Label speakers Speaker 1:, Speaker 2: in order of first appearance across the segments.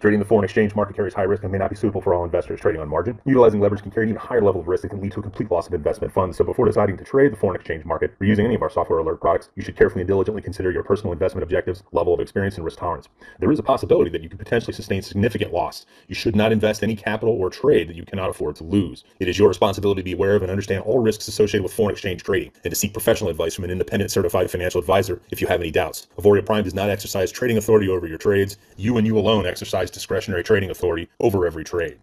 Speaker 1: Trading the foreign exchange market carries high risk and may not be suitable for all investors trading on margin. Utilizing leverage can carry an even higher level of risk that can lead to a complete loss of investment funds. So before deciding to trade the foreign exchange market or using any of our software alert products, you should carefully and diligently consider your personal investment objectives, level of experience, and risk tolerance. There is a possibility that you could potentially sustain significant loss. You should not invest any capital or trade that you cannot afford to lose. It is your responsibility to be aware of and understand all risks associated with foreign exchange trading and to seek professional advice from an independent certified financial advisor if you have any doubts. Auvoria Prime does not exercise trading authority over your trades. You and you alone exercise discretionary trading authority over every trade.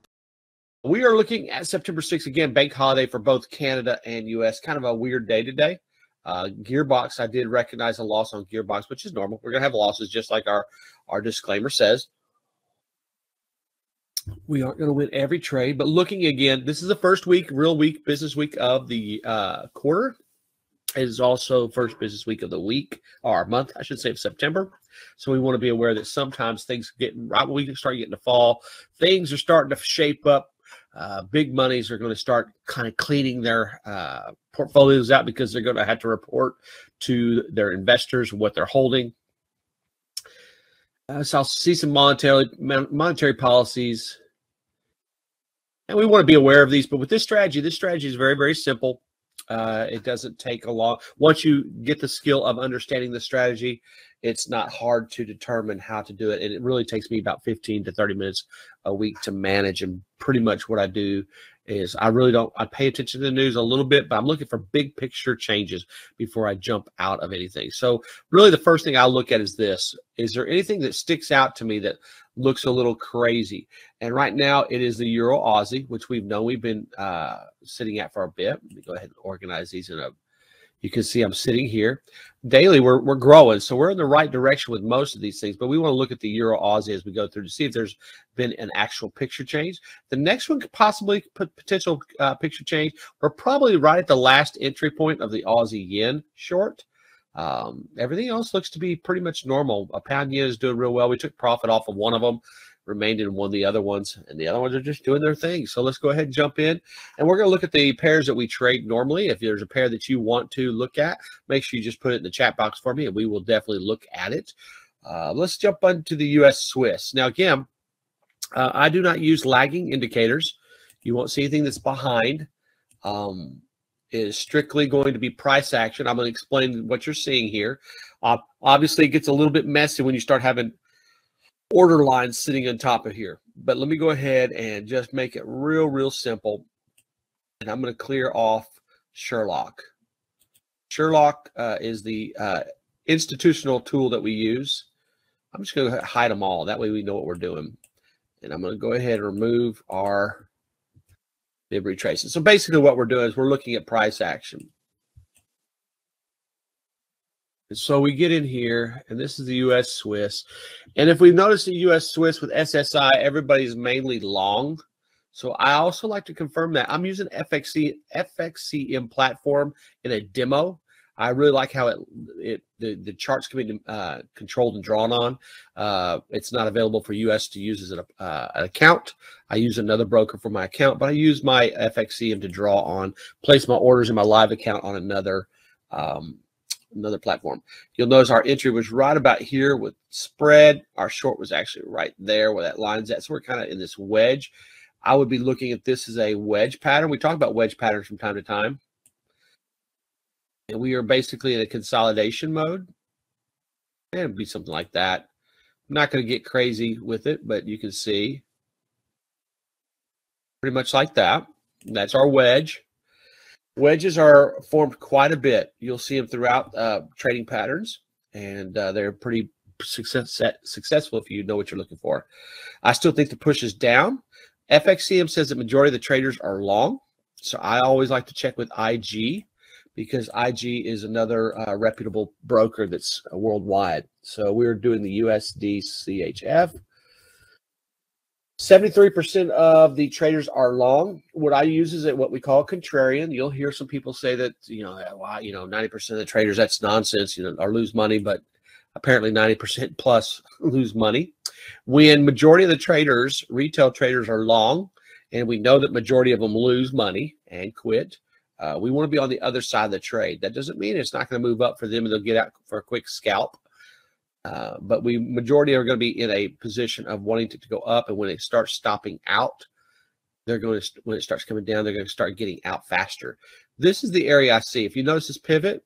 Speaker 2: We are looking at September 6th, again, bank holiday for both Canada and U.S. Kind of a weird day today. Gearbox, I did recognize a loss on Gearbox, which is normal. We're going to have losses just like our disclaimer says. We aren't going to win every trade, but looking again, this is the first week, real week, business week of the quarter. It is also first business week of the week, or month, I should say, of September. So we want to be aware that sometimes things get, right when we start getting to fall, things are starting to shape up. Big monies are going to start kind of cleaning their portfolios out because they're going to have to report to their investors what they're holding. So I'll see some monetary policies. And we want to be aware of these. But with this strategy is very, very simple. It doesn't take a long. Once you get the skill of understanding the strategy, it's not hard to determine how to do it. And it really takes me about 15 to 30 minutes a week to manage. And pretty much what I do is I pay attention to the news a little bit, but I'm looking for big picture changes before I jump out of anything. So really the first thing I look at is this. Is there anything that sticks out to me that looks a little crazy? And right now it is the Euro Aussie, which we've been sitting at for a bit. Let me go ahead and organize these in a. You can see I'm sitting here. Daily, we're growing, so we're in the right direction with most of these things. But we want to look at the Euro Aussie as we go through to see if there's been an actual picture change. The next one could possibly put potential picture change. We're probably right at the last entry point of the Aussie yen short. Everything else looks to be pretty much normal. A pound yen is doing real well. We took profit off of one of them, remained in one of the other ones, and the other ones are just doing their thing. So let's go ahead and jump in, and we're going to look at the pairs that we trade normally. If there's a pair that you want to look at, make sure you just put it in the chat box for me, and we will definitely look at it. Let's jump into the U.S. Swiss. Now, again, I do not use lagging indicators. You won't see anything that's behind. It is strictly going to be price action. I'm going to explain what you're seeing here. Obviously, it gets a little bit messy when you start having order lines sitting on top of here. But let me go ahead and just make it real simple. And I'm going to clear off Sherlock. Sherlock is the institutional tool that we use. I'm just going to hide them all. That way we know what we're doing. And I'm going to go ahead and remove our bib retracement. So basically what we're doing is we're looking at price action. And so we get in here, and this is the U.S. Swiss. And if we notice the U.S. Swiss with SSI, everybody's mainly long. So I also like to confirm that. I'm using FXCM platform in a demo. I really like how the charts can be controlled and drawn on. It's not available for U.S. to use as an account. I use another broker for my account, but I use my FXCM to draw on, place my orders in my live account on another platform. You'll notice our entry was right about here with spread. Our short was actually right there where that line's at. So we're kind of in this wedge. I would be looking at this as a wedge pattern. We talk about wedge patterns from time to time. And we are basically in a consolidation mode. And it'd be something like that. I'm not going to get crazy with it, but you can see pretty much like that. That's our wedge. Wedges are formed quite a bit. You'll see them throughout trading patterns, and they're pretty successful if you know what you're looking for. I still think the push is down. FXCM says that majority of the traders are long, so I always like to check with IG because IG is another reputable broker that's worldwide. So we're doing the USD CHF. 73% of the traders are long. What I use is what we call contrarian. You'll hear some people say that, 90% of the traders, that's nonsense, or lose money, but apparently 90% plus lose money. When majority of the traders, retail traders, are long, and we know that majority of them lose money and quit, We want to be on the other side of the trade. That doesn't mean it's not going to move up for them and they'll get out for a quick scalp. But majority are going to be in a position of wanting to go up, and when it starts stopping out, they're going to, when it starts coming down, they're going to start getting out faster. This is the area I see. If you notice this pivot,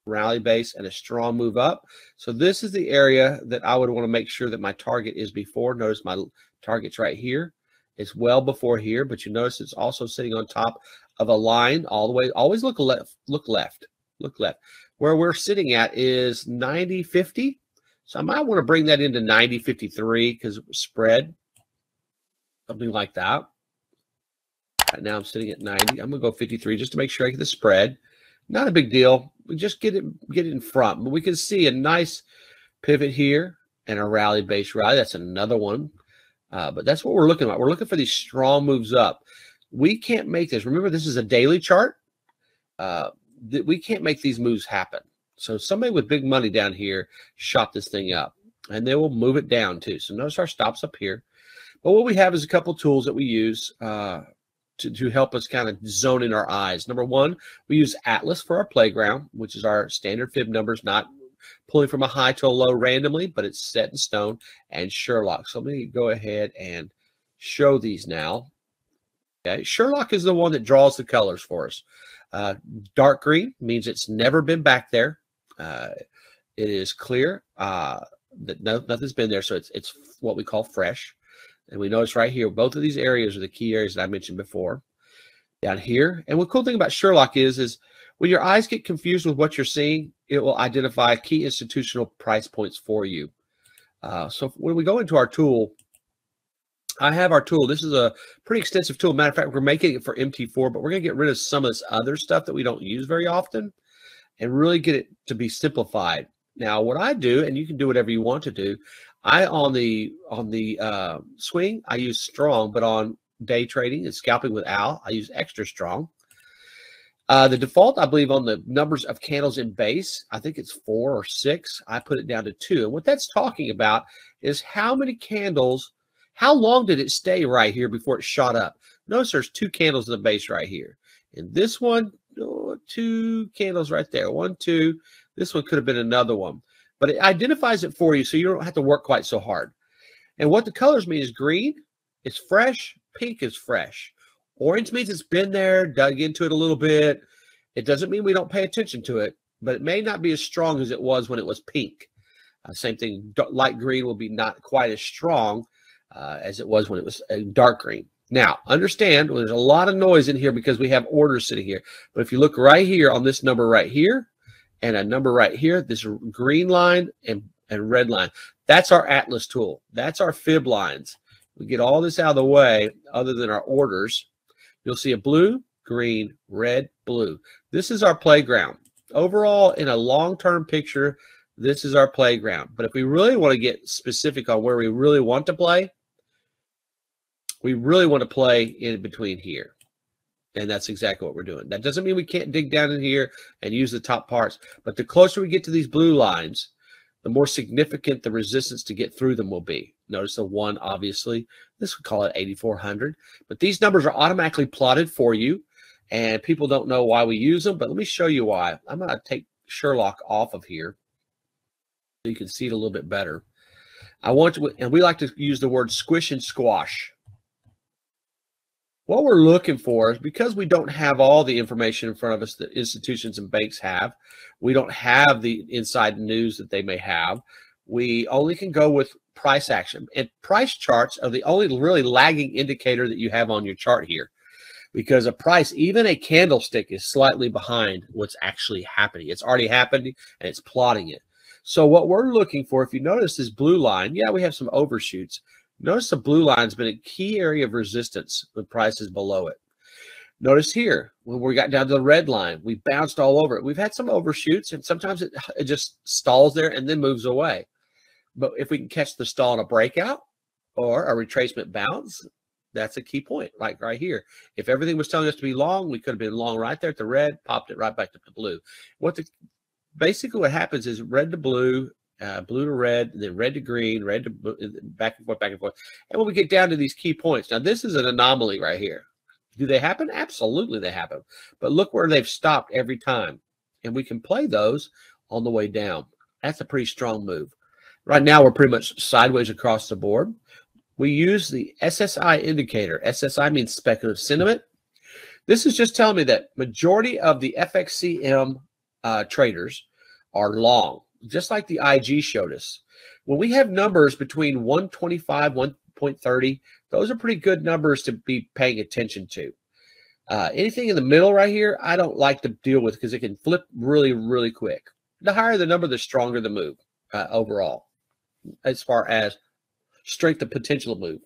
Speaker 2: rally base, and a strong move up. So this is the area that I would want to make sure that my target is before. Notice my target's right here. It's well before here, but you notice it's also sitting on top of a line all the way. Always look left, look left, look left. Where we're sitting at is 90.50. So I might want to bring that into 90.53 because it was spread, something like that. Right now I'm sitting at 90. I'm going to go 53 just to make sure I get the spread. Not a big deal. We just get it in front. But we can see a nice pivot here and a rally base rally. That's another one. But that's what we're looking at. We're looking for these strong moves up. We can't make this. Remember, this is a daily chart. We can't make these moves happen. So somebody with big money down here shot this thing up, and they will move it down too. So notice our stops up here. But what we have is a couple tools that we use to help us kind of zone in our eyes. Number one, we use Atlas for our playground, which is our standard fib numbers, not pulling from a high to a low randomly, but it's set in stone, and Sherlock. So let me go ahead and show these now. Okay, Sherlock is the one that draws the colors for us. Dark green means it's never been back there. It is clear that nothing's been there, so it's what we call fresh. And we notice right here, both of these areas are the key areas that I mentioned before. Down here, and the cool thing about Sherlock is when your eyes get confused with what you're seeing, it will identify key institutional price points for you. So when we go into our tool, I have our tool. This is a pretty extensive tool. Matter of fact, we're making it for MT4, but we're going to get rid of some of this other stuff that we don't use very often and really get it to be simplified. Now, what I do, and you can do whatever you want to do, on the swing, I use strong, but on day trading and scalping with Al, I use extra strong. The default, I believe, on the numbers of candles in base, I think it's 4 or 6. I put it down to 2. And what that's talking about is how many candles, how long did it stay right here before it shot up? Notice there's 2 candles in the base right here. And this one, 2 candles right there. 1, 2. This one could have been another one. But it identifies it for you so you don't have to work quite so hard. And what the colors mean is green is fresh, pink is fresh. Orange means it's been there, dug into it a little bit. It doesn't mean we don't pay attention to it, but it may not be as strong as it was when it was pink. Same thing, light green will be not quite as strong as it was when it was dark green. Now, understand, there's a lot of noise in here because we have orders sitting here. But if you look right here on this number right here and a number right here, this green line and red line, that's our Atlas tool. That's our fib lines. We get all this out of the way other than our orders. You'll see a blue, green, red, blue. This is our playground. Overall, in a long-term picture, this is our playground. But if we really want to get specific on where we really want to play, we really want to play in between here. And that's exactly what we're doing. That doesn't mean we can't dig down in here and use the top parts. But the closer we get to these blue lines, the more significant the resistance to get through them will be. Notice the 1, obviously. This would call it 8,400. But these numbers are automatically plotted for you, and people don't know why we use them. But let me show you why. I'm going to take Sherlock off of here so you can see it a little bit better. I want to, and we like to use the word squish and squash. What we're looking for is, because we don't have all the information in front of us that institutions and banks have, we don't have the inside news that they may have, we only can go with price action. And price charts are the only really lagging indicator that you have on your chart here, because a price, even a candlestick, is slightly behind what's actually happening. It's already happening and it's plotting it. So what we're looking for, if you notice this blue line, yeah, we have some overshoots. Notice the blue line's been a key area of resistance when price is below it. Notice here, when we got down to the red line, we bounced all over it. We've had some overshoots, and sometimes it just stalls there and then moves away. But if we can catch the stall in a breakout or a retracement bounce, that's a key point, like right here. If everything was telling us to be long, we could have been long right there at the red, popped it right back to the blue. Basically what happens is red to blue, blue to red, then red to green, red to back and forth, back and forth. And when we get down to these key points, now this is an anomaly right here. Do they happen? Absolutely they happen. But look where they've stopped every time. And we can play those on the way down. That's a pretty strong move. Right now, we're pretty much sideways across the board. We use the SSI indicator. SSI means speculative sentiment. This is just telling me that majority of the FXCM traders are long, just like the IG showed us. When we have numbers between 125, 1.30, those are pretty good numbers to be paying attention to. Anything in the middle right here, I don't like to deal with because it can flip really, really quick. The higher the number, the stronger the move overall, as far as strength of potential move,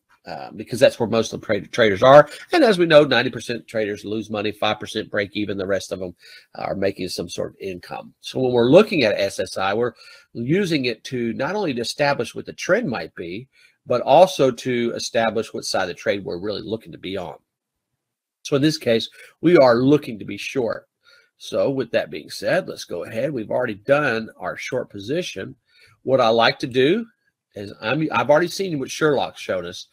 Speaker 2: because that's where most of the traders are. And as we know, 90% traders lose money, 5% break even. The rest of them are making some sort of income. So when we're looking at SSI, we're using it to not only to establish what the trend might be, but also to establish what side of the trade we're really looking to be on. So in this case, we are looking to be short. So with that being said, let's go ahead. We've already done our short position. What I like to do is I've already seen what Sherlock showed us,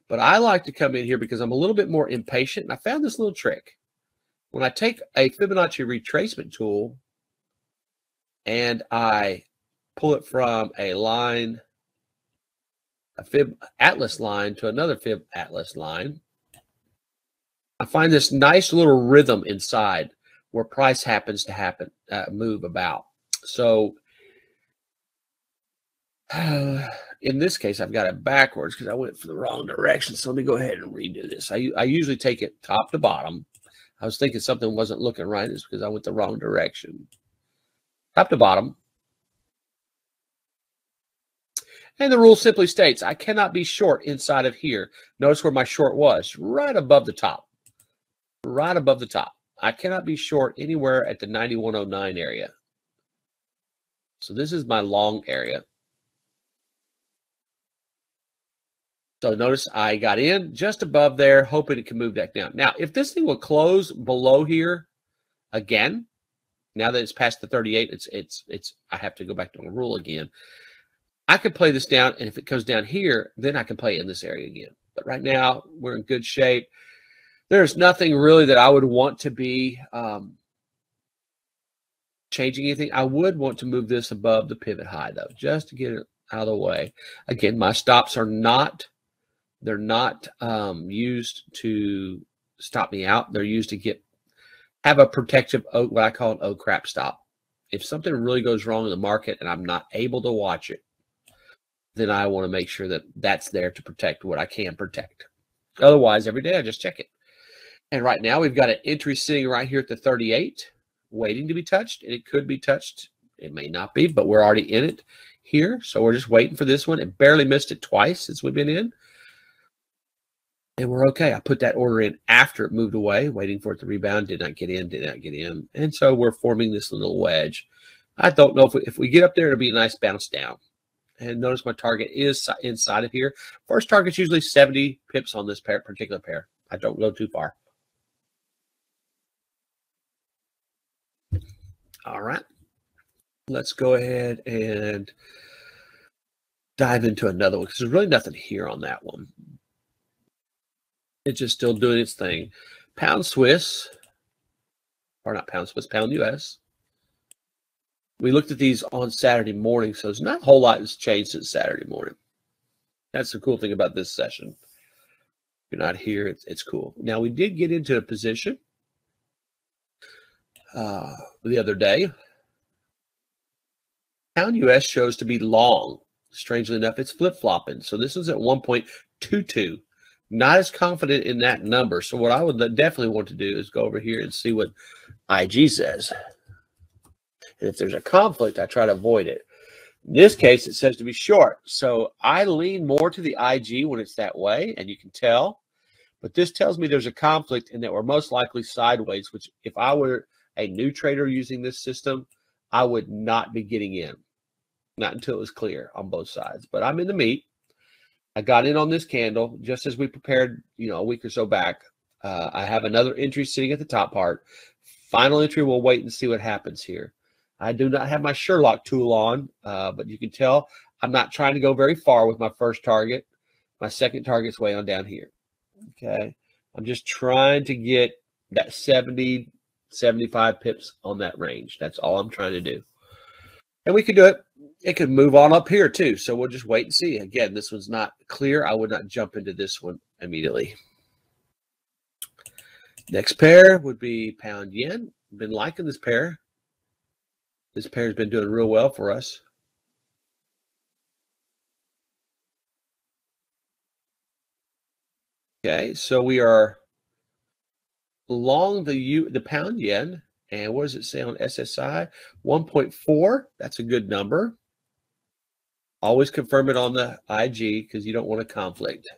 Speaker 2: but I like to come in here because I'm a little bit more impatient. And I found this little trick. When I take a Fibonacci retracement tool and I pull it from a line, a Fib Atlas line to another Fib Atlas line, I find this nice little rhythm inside where price happens to move about. So in this case, I've got it backwards because I went for the wrong direction. So let me go ahead and redo this. I usually take it top to bottom. I was thinking something wasn't looking right. It's because I went the wrong direction. Top to bottom. And the rule simply states I cannot be short inside of here. Notice where my short was, right above the top. Right above the top. I cannot be short anywhere at the 9109 area. So this is my long area. So notice I got in just above there, hoping it can move back down. Now, if this thing will close below here again, now that it's past the 38, I have to go back to the rule again. I could play this down, and if it goes down here, then I can play in this area again. But right now, we're in good shape. There's nothing really that I would want to be changing anything. I would want to move this above the pivot high, though, just to get it out of the way. Again, my stops are not, they're not used to stop me out. They're used to have a protective, what I call an oh crap stop. If something really goes wrong in the market and I'm not able to watch it, then I want to make sure that that's there to protect what I can protect. Otherwise, every day I just check it. And right now we've got an entry sitting right here at the 38, waiting to be touched. And it could be touched. It may not be, but we're already in it here. So we're just waiting for this one. It barely missed it twice since we've been in. And we're okay. I put that order in after it moved away, waiting for it to rebound. Did not get in, did not get in. And so we're forming this little wedge. I don't know if we get up there, it'll be a nice bounce down. And notice my target is inside of here. First target's usually 70 pips on this particular pair. I don't go too far. All right. Let's go ahead and dive into another one because there's really nothing here on that one. It's just still doing its thing. Pound Swiss, or not Pound Swiss, Pound US. We looked at these on Saturday morning, so there's not a whole lot that's changed since Saturday morning. That's the cool thing about this session. If you're not here, it's cool. Now, we did get into a position the other day. Pound US shows to be long. Strangely enough, it's flip-flopping. So this is at 1.22. Not as confident in that number. So what I would definitely want to do is go over here and see what IG says. And if there's a conflict, I try to avoid it. In this case, it says to be short. So I lean more to the IG when it's that way, and you can tell. But this tells me there's a conflict and that we're most likely sideways, which if I were a new trader using this system, I would not be getting in. Not until it was clear on both sides. But I'm in the meat. I got in on this candle just as we prepared, a week or so back. I have another entry sitting at the top part. Final entry, we'll wait and see what happens here. I do not have my Sherlock tool on, but you can tell I'm not trying to go very far with my first target. My second target's way on down here. Okay. I'm just trying to get that 70, 75 pips on that range. That's all I'm trying to do. And we could do it. It could move on up here too. So we'll just wait and see. Again, this one's not clear. I would not jump into this one immediately. Next pair would be pound yen. Been liking this pair. This pair has been doing real well for us. Okay, so we are long the pound yen. And what does it say on SSI? 1.4. That's a good number. Always confirm it on the IG because you don't want a conflict.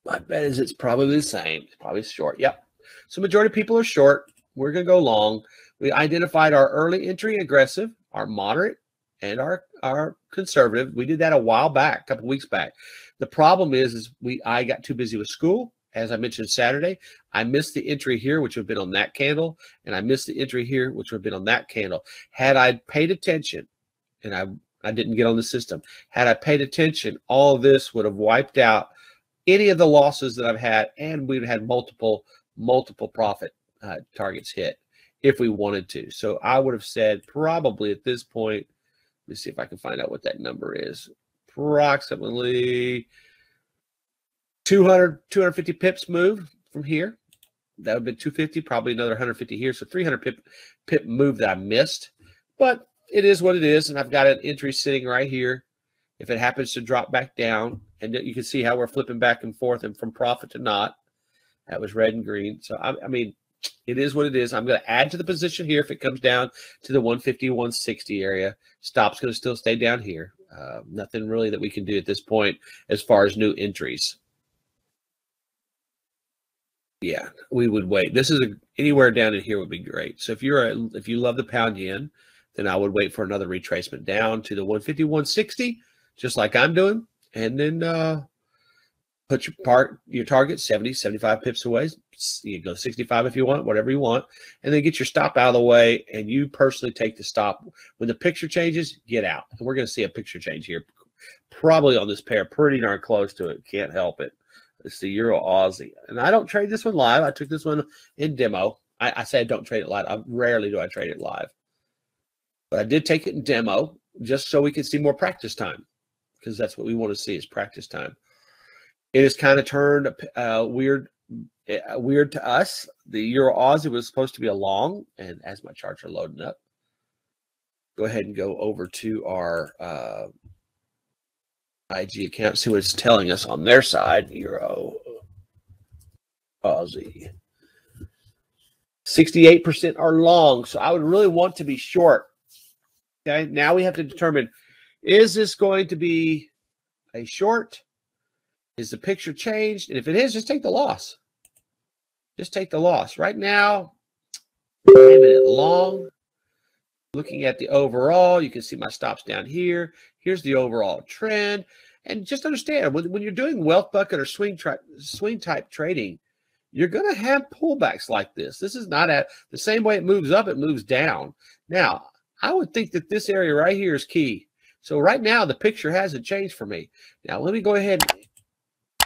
Speaker 2: My bet is it's probably the same. It's probably short. Yep. So majority of people are short. We're going to go long. We identified our early entry aggressive, our moderate, and our conservative. We did that a while back, a couple weeks back. The problem is I got too busy with school. As I mentioned Saturday, I missed the entry here, which would have been on that candle, and I missed the entry here, which would have been on that candle. Had I paid attention, and I didn't get on the system, had I paid attention, all of this would have wiped out any of the losses that I've had, and we'd have had multiple profit targets hit if we wanted to. So I would have said probably at this point, let me see if I can find out what that number is. Approximately 250 pips move from here. That would have been 250, probably another 150 here. So 300 pip move that I missed. But it is what it is, and I've got an entry sitting right here. If it happens to drop back down, and you can see how we're flipping back and forth and from profit to not. That was red and green. So, I mean, it is what it is. I'm going to add to the position here if it comes down to the 150, 160 area. Stop's going to still stay down here. Nothing really that we can do at this point as far as new entries. Yeah, we would wait. This is anywhere down in here would be great. So if you love the pound yen, then I would wait for another retracement down to the 150, 160, just like I'm doing, and then put your target 70, 75 pips away. You go 65 if you want, whatever you want, and then get your stop out of the way, and you personally take the stop. When the picture changes, get out. And we're going to see a picture change here, probably on this pair, pretty darn close to it. Can't help it. It's the Euro Aussie. And I don't trade this one live. I took this one in demo. I say I don't trade it live. Rarely do I trade it live. But I did take it in demo just so we could see more practice time, because that's what we want to see is practice time. It has kind of turned weird to us. The Euro Aussie was supposed to be a long, and as my charts are loading up, go ahead and go over to our IG account, see what it's telling us on their side. Euro Aussie. 68% are long, so I would really want to be short. Okay, now we have to determine, is this going to be a short? Is the picture changed? And if it is, just take the loss. Just take the loss. Right now, I'm in it long. Looking at the overall, you can see my stops down here. Here's the overall trend. And just understand, when you're doing wealth bucket or swing type trading, you're going to have pullbacks like this. This is not the same way it moves up, it moves down. Now, I would think that this area right here is key. So right now, the picture hasn't changed for me. Now, let me go ahead and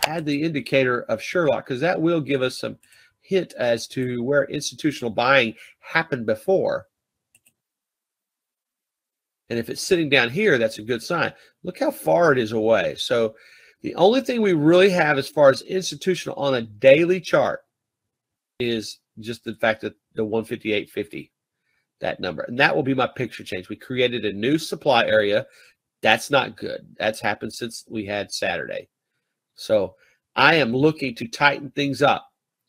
Speaker 2: add the indicator of Sherlock, because that will give us some hint as to where institutional buying happened before. And if it's sitting down here, that's a good sign. Look how far it is away. So the only thing we really have as far as institutional on a daily chart is just the fact that the 158.50, that number. And that will be my picture change. We created a new supply area. That's not good. That's happened since we had Saturday. So I am looking to tighten things up.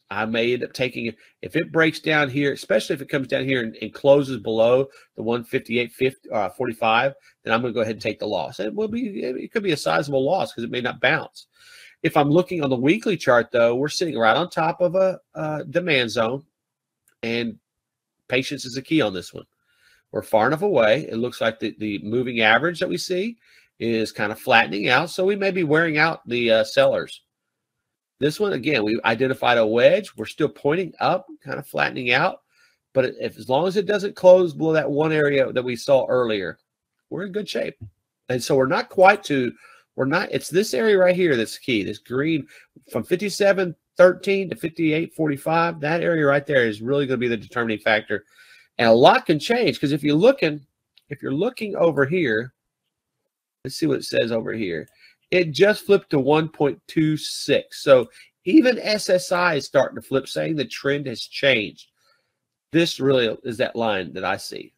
Speaker 2: I may end up taking it. If it breaks down here, especially if it comes down here and closes below the 158.45, then I'm going to go ahead and take the loss. It could be a sizable loss because it may not bounce. If I'm looking on the weekly chart, though, we're sitting right on top of a demand zone, and patience is the key on this one. We're far enough away. It looks like the moving average that we see is kind of flattening out, so we may be wearing out the sellers. This one, again, we identified a wedge. We're still pointing up, kind of flattening out. But as long as it doesn't close below that one area that we saw earlier, we're in good shape. And so we're not quite to We're not, it's this area right here that's key. This green from 57.13 to 58.45, that area right there is really going to be the determining factor. And a lot can change because if you're looking over here, let's see what it says over here. It just flipped to 1.26. So even SSI is starting to flip, saying the trend has changed. This really is that line that I see.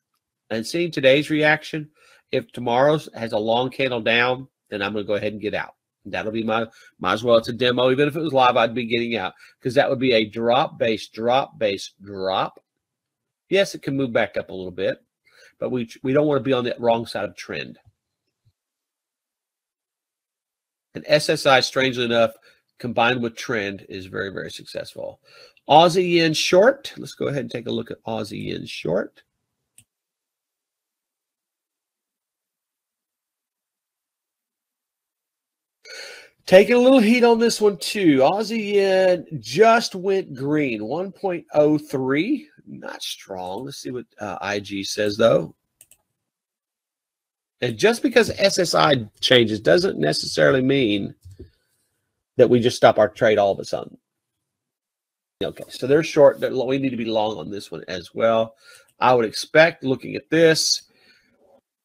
Speaker 2: And seeing today's reaction, if tomorrow's has a long candle down, then I'm going to go ahead and get out. That'll be might as well. It's a demo. Even if it was live, I'd be getting out because that would be a drop, base, drop, base, drop. Yes, it can move back up a little bit, but we don't want to be on the wrong side of trend. And SSI, strangely enough, combined with trend, is very, very successful. Aussie yen short. Let's go ahead and take a look at Aussie yen short. Taking a little heat on this one too. Aussie yen just went green, 1.03. Not strong. Let's see what IG says though. And just because SSI changes doesn't necessarily mean that we just stop our trade all of a sudden. Okay, so they're short. We need to be long on this one as well. I would expect, looking at this,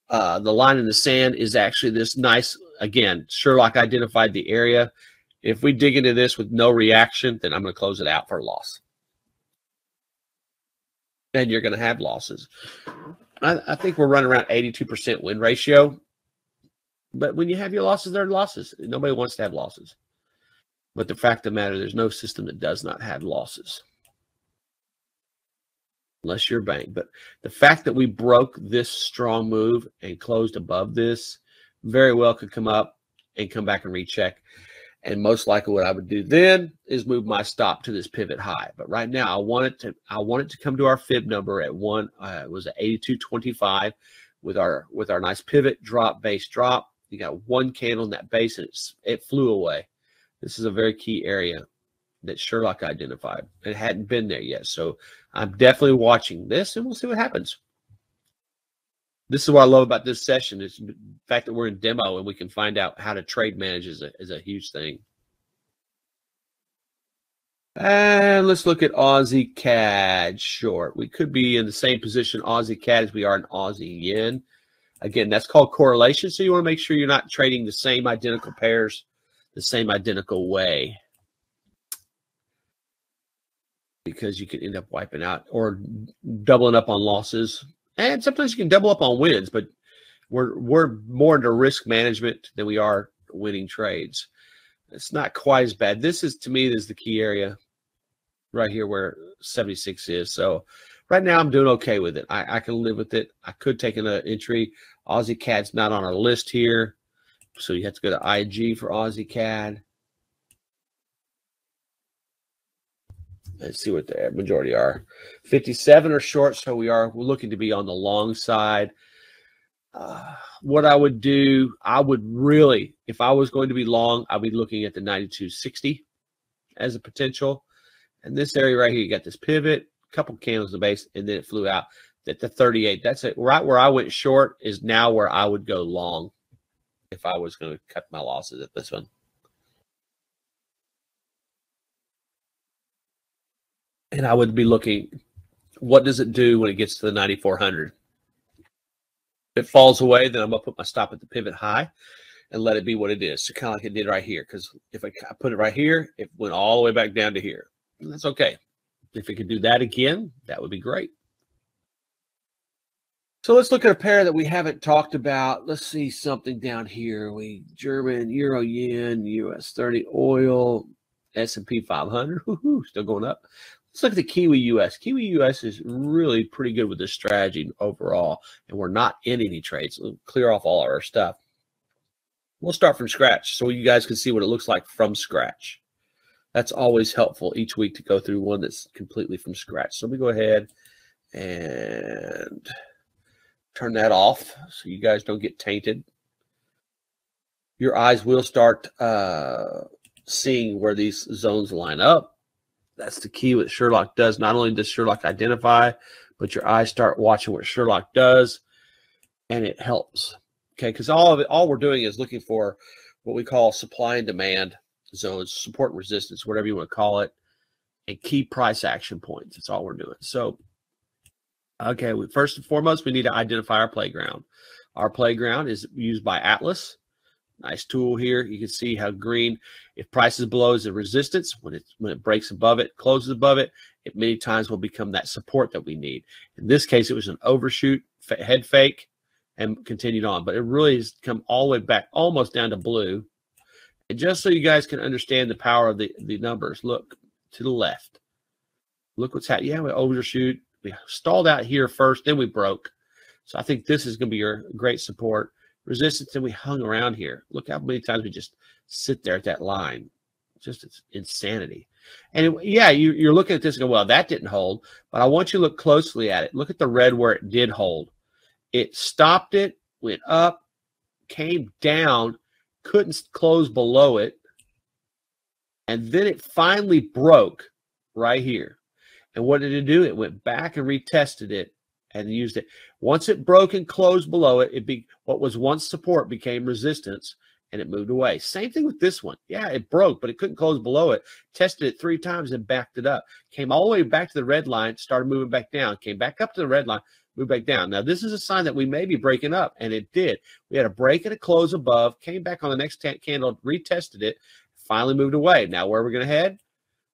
Speaker 2: the line in the sand is actually this nice, again, Sherlock identified the area. If we dig into this with no reaction, then I'm going to close it out for a loss. And you're going to have losses. I think we're running around 82% win ratio. But when you have your losses, they're losses. Nobody wants to have losses. But the fact of the matter, there's no system that does not have losses. Unless you're a bank. But the fact that we broke this strong move and closed above this very well could come up and come back and recheck. And most likely what I would do then is move my stop to this pivot high. But right now I want it to come to our fib number at it was at 82.25 with our nice pivot drop, base drop. You got one candle in that base and it flew away. This is a very key area that Sherlock identified. It hadn't been there yet. So I'm definitely watching this and we'll see what happens. This is what I love about this session is the fact that we're in demo and we can find out how to trade manage is a huge thing. And let's look at Aussie CAD short. We could be in the same position Aussie CAD as we are in Aussie yen. Again, that's called correlation. So you want to make sure you're not trading the same identical pairs the same identical way, because you can end up wiping out or doubling up on losses. And sometimes you can double up on wins, but we're more into risk management than we are winning trades. It's not quite as bad. This is, to me, this is the key area right here where 76 is. So right now I'm doing okay with it. I can live with it. I could take an entry. Aussie CAD's not on our list here. So you have to go to IG for Aussie CAD. Let's see what the majority are. 57 are short, so we're looking to be on the long side. What I would do, I would really, if I was going to be long, I'd be looking at the 92.60 as a potential. And this area right here, you got this pivot, a couple candles in the base, and then it flew out. At the 38, that's it. Right where I went short is now where I would go long if I was going to cut my losses at this one. And I would be looking, what does it do when it gets to the 9,400? If it falls away, then I'm going to put my stop at the pivot high and let it be what it is. So kind of like it did right here, because if I put it right here, it went all the way back down to here. And that's okay. If it could do that again, that would be great. So let's look at a pair that we haven't talked about. Let's see something down here. German, Euro, Yen, US 30, oil, S&P 500. Still going up. Let's look at the Kiwi US. Kiwi US is really pretty good with this strategy overall, and we're not in any trades. We'll clear off all our stuff. We'll start from scratch so you guys can see what it looks like from scratch. That's always helpful each week to go through one that's completely from scratch. So let me go ahead and turn that off so you guys don't get tainted. Your eyes will start seeing where these zones line up. That's the key what Sherlock does. Not only does Sherlock identify, but your eyes start watching what Sherlock does, and it helps. Okay, because all we're doing is looking for what we call supply and demand zones, support and resistance, whatever you want to call it, and key price action points. That's all we're doing. So, okay, first and foremost, we need to identify our playground. Our playground is used by Atlas. Nice tool here. You can see how green, if price is below, is a resistance. When it breaks above it, closes above it, it many times will become that support that we need. In this case, it was an overshoot, head fake, and continued on. But it really has come all the way back, almost down to blue. And just so you guys can understand the power of the numbers, look to the left. Look what's happening. Yeah, we overshoot. We stalled out here first, then we broke. So I think this is going to be your great support. Resistance, and we hung around here. Look how many times we just sit there at that line. Just it's insanity. And yeah, you're looking at this and go, well, that didn't hold. But I want you to look closely at it. Look at the red where it did hold. It stopped it, went up, came down, couldn't close below it. And then it finally broke right here. And what did it do? It went back and retested it and used it. Once it broke and closed below it, what was once support became resistance, and it moved away. Same thing with this one. Yeah, it broke, but it couldn't close below it. Tested it 3 times and backed it up. Came all the way back to the red line, started moving back down. Came back up to the red line, moved back down. Now, this is a sign that we may be breaking up, and it did. We had a break and a close above, came back on the next candle, retested it, finally moved away. Now, where are we going to head?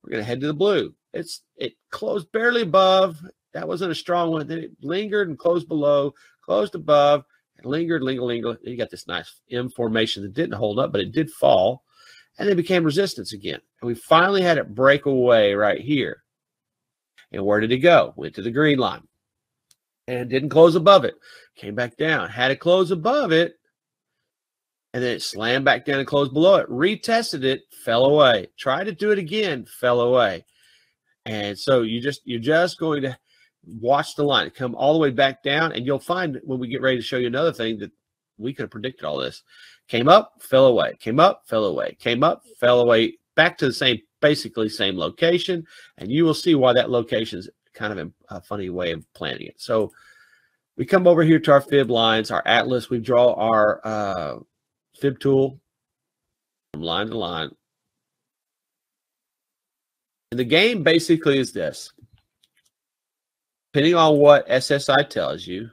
Speaker 2: We're going to head to the blue. It closed barely above. That wasn't a strong one. Then it lingered and closed below, closed above, and lingered. You got this nice M formation that didn't hold up, but it did fall, and it became resistance again. And we finally had it break away right here. And where did it go? Went to the green line and didn't close above it. Came back down, had it close above it, and then it slammed back down and closed below it. Retested it, fell away. Tried to do it again, fell away. And so you're just going to watch the line come all the way back down, and you'll find when we get ready to show you another thing that we could have predicted all this. Came up, fell away. Came up, fell away. Came up, fell away. Back to the basically same location, and you will see why that location is kind of a funny way of planning it. So we come over here to our fib lines, our Atlas. We draw our fib tool from line to line. And the game basically is this. Depending on what SSI tells you,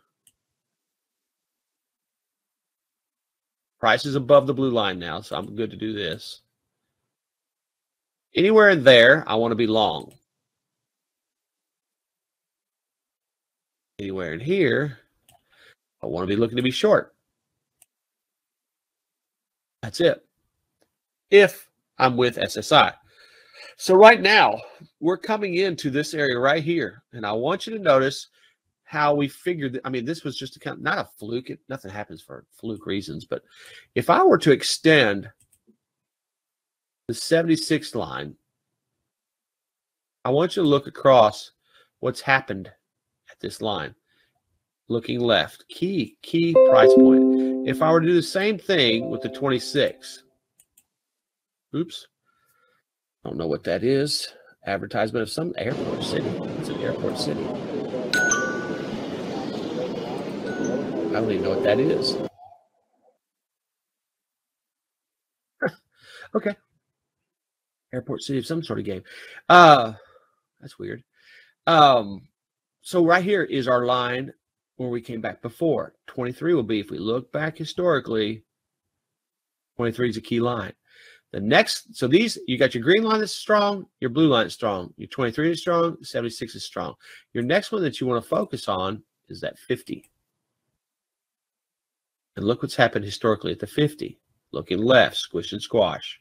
Speaker 2: price is above the blue line now, so I'm good to do this. Anywhere in there, I want to be long. Anywhere in here, I want to be looking to be short. That's it. If I'm with SSI. So right now, we're coming into this area right here, and I want you to notice how we figured that. I mean, this was just not a fluke. Nothing happens for fluke reasons, but if I were to extend the 76 line, I want you to look across what's happened at this line. Looking left, key price point. If I were to do the same thing with the 26, oops. Don't know what that is. Advertisement of some airport city. It's an airport city. I don't even know what that is. Okay. Airport city of some sort of game. That's weird. So right here is our line where we came back before. 23 will be, if we look back historically, 23 is a key line. The next, so these, you got your green line that's strong, your blue line is strong, your 23 is strong, 76 is strong. Your next one that you want to focus on is that 50. And look what's happened historically at the 50. Looking left, squish and squash.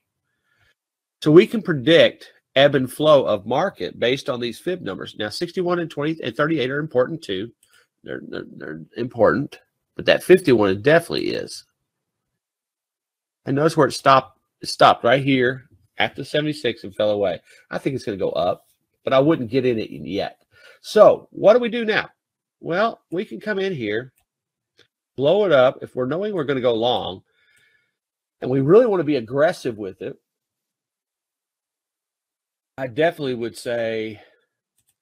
Speaker 2: So we can predict ebb and flow of market based on these fib numbers. Now, 61 and 20 and 38 are important too. They're important, but that 51 definitely is. And notice where it stopped. It stopped right here after 76 and fell away. I think it's going to go up, but I wouldn't get in it yet. So what do we do now? Well, we can come in here, blow it up. If we're knowing we're going to go long, and we really want to be aggressive with it, I definitely would say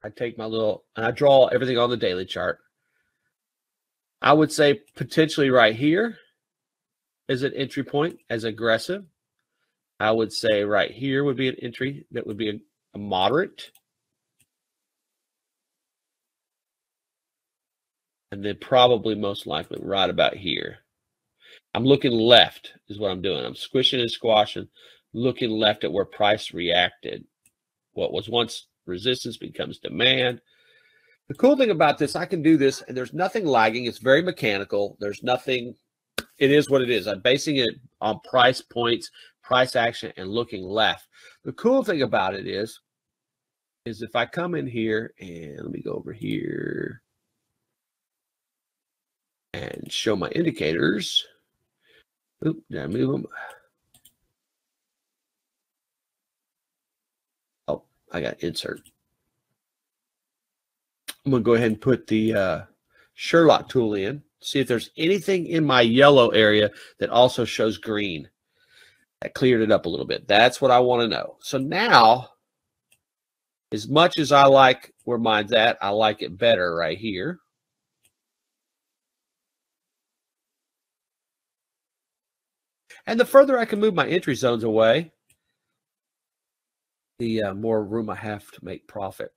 Speaker 2: I take my little, and I draw everything on the daily chart. I would say potentially right here, as an entry point, as aggressive. I would say right here would be an entry that would be a moderate. And then probably most likely right about here. I'm looking left is what I'm doing. I'm squishing and squashing, looking left at where price reacted. What was once resistance becomes demand. The cool thing about this, I can do this, and there's nothing lagging. It's very mechanical. There's nothing. It is what it is. I'm basing it on price points, price action, and looking left. The cool thing about it is if I come in here, and let me go over here and show my indicators. Oop, did I move them? Oh, I got insert. I'm going to go ahead and put the Sherlock tool in, see if there's anything in my yellow area that also shows green. That cleared it up a little bit. That's what I want to know. So now, as much as I like where mine's at, I like it better right here. And the further I can move my entry zones away, the more room I have to make profit.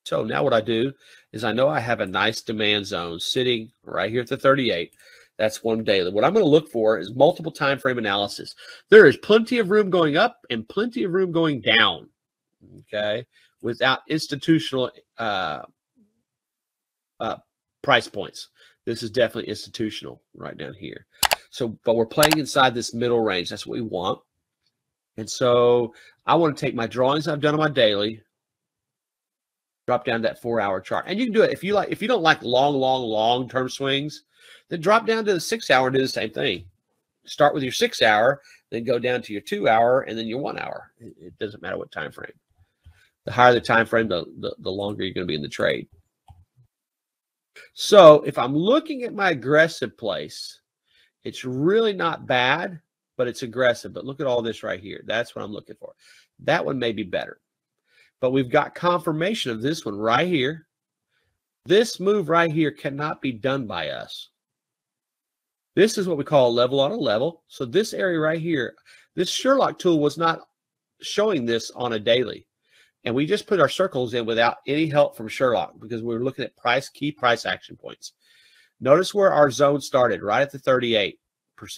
Speaker 2: So now what I do is I know I have a nice demand zone sitting right here at the 38. That's one daily. What I'm going to look for is multiple time frame analysis. There is plenty of room going up and plenty of room going down, okay, without institutional price points. This is definitely institutional right down here. So, but we're playing inside this middle range. That's what we want. And so I want to take my drawings I've done on my daily, drop down to that 4-hour chart. And you can do it if you like. If you don't like long-term swings, then drop down to the 6-hour and do the same thing. Start with your 6-hour, then go down to your 2-hour, and then your 1 hour. It doesn't matter what time frame. The higher the time frame, the longer you're going to be in the trade. So if I'm looking at my aggressive place, it's really not bad, but it's aggressive. But look at all this right here. That's what I'm looking for. That one may be better. But we've got confirmation of this one right here. This move right here cannot be done by us. This is what we call a level on a level. So this area right here, this Sherlock tool was not showing this on a daily. And we just put our circles in without any help from Sherlock because we were looking at key price action points. Notice where our zone started, right at the 38%.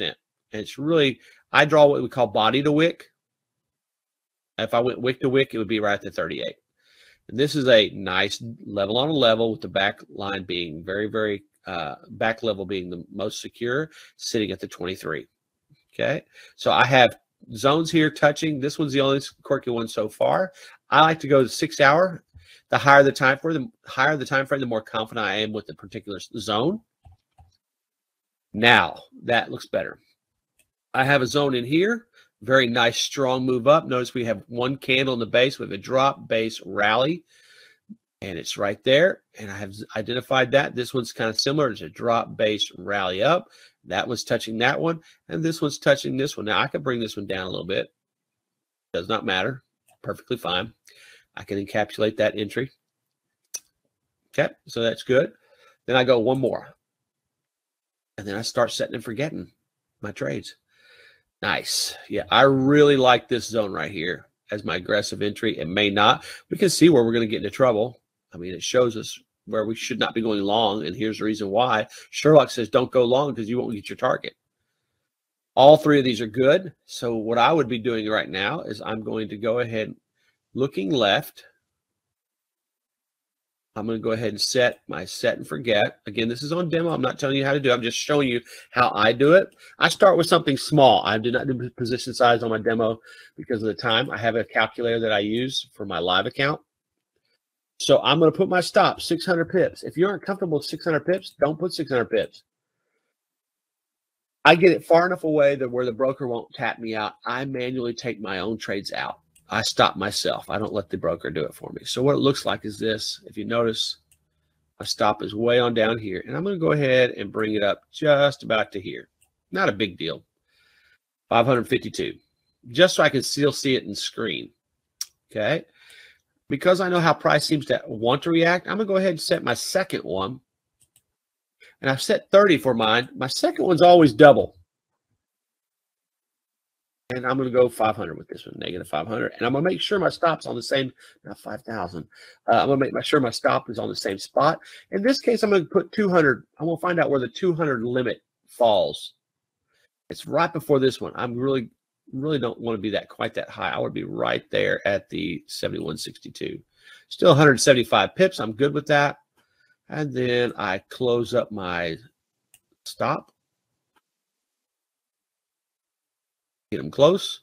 Speaker 2: And it's really, I draw what we call body to wick. If I went wick to wick, it would be right at the 38. And this is a nice level on a level with the back line being very, back level being the most secure, sitting at the 23. Okay. So I have zones here touching. This one's the only quirky one so far. I like to go to 6-hour. The higher the time frame, the more confident I am with the particular zone. Now that looks better. I have a zone in here. Very nice, strong move up. Notice we have one candle in the base with a drop, base, rally, and it's right there. And I have identified that. This one's kind of similar. It's a drop, base, rally up. That one's touching that one, and this one's touching this one. Now, I can bring this one down a little bit. Does not matter. Perfectly fine. I can encapsulate that entry. Okay, so that's good. Then I go one more. And then I start setting and forgetting my trades. Nice. Yeah, I really like this zone right here as my aggressive entry. It may not. We can see where we're going to get into trouble. I mean, it shows us where we should not be going long, and here's the reason why. Sherlock says don't go long because you won't get your target. All three of these are good. So what I would be doing right now is I'm going to go ahead, looking left. I'm going to go ahead and set my set and forget. Again, this is on demo. I'm not telling you how to do it. I'm just showing you how I do it. I start with something small. I do not do position size on my demo because of the time. I have a calculator that I use for my live account. So I'm going to put my stop 600 pips. If you aren't comfortable with 600 pips, don't put 600 pips. I get it far enough away that where the broker won't tap me out. I manually take my own trades out. I stop myself. I don't let the broker do it for me. So what it looks like is this. If you notice, my stop is way on down here. And I'm going to go ahead and bring it up just about to here. Not a big deal. 552. Just so I can still see it in screen. Okay. Because I know how price seems to want to react, I'm going to go ahead and set my second one. And I've set 30 for mine. My second one's always double. And I'm going to go 500 with this one, negative 500. And I'm going to make sure my stop's on the same, not 5,000. I'm going to make sure my stop is on the same spot. In this case, I'm going to put 200. I'm going to find out where the 200 limit falls. It's right before this one. I'm really don't want to be quite that high. I would be right there at the 71.62. Still 175 pips. I'm good with that. And then I close up my stop. Get them close,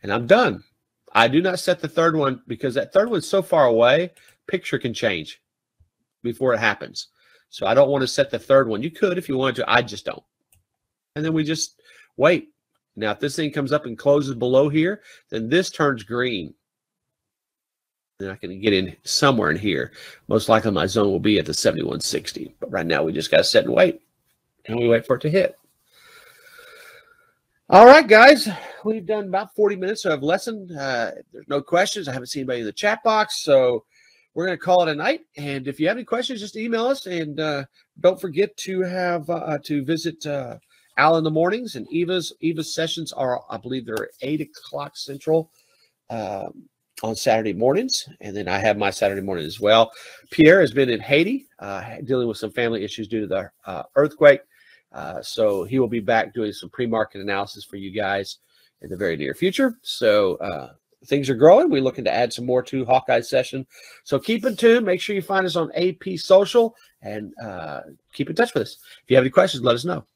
Speaker 2: and I'm done. I do not set the third one because that third one's so far away, picture can change before it happens. So I don't want to set the third one. You could if you wanted to. I just don't. And then we just wait. Now, if this thing comes up and closes below here, then this turns green. Then I can get in somewhere in here. Most likely my zone will be at the 71.60. But right now we just got to sit and wait. And we wait for it to hit. All right, guys, we've done about 40 minutes of lesson. There's no questions. I haven't seen anybody in the chat box, so we're going to call it a night. And if you have any questions, just email us. And don't forget to have to visit Al in the mornings. And Eva's sessions are, I believe, they're 8 o'clock Central on Saturday mornings. And then I have my Saturday morning as well. Pierre has been in Haiti dealing with some family issues due to the earthquake. So he will be back doing some pre-market analysis for you guys in the very near future. So things are growing. We're looking to add some more to Hawkeye session. So keep in tune. Make sure you find us on AP Social and keep in touch with us. If you have any questions, let us know.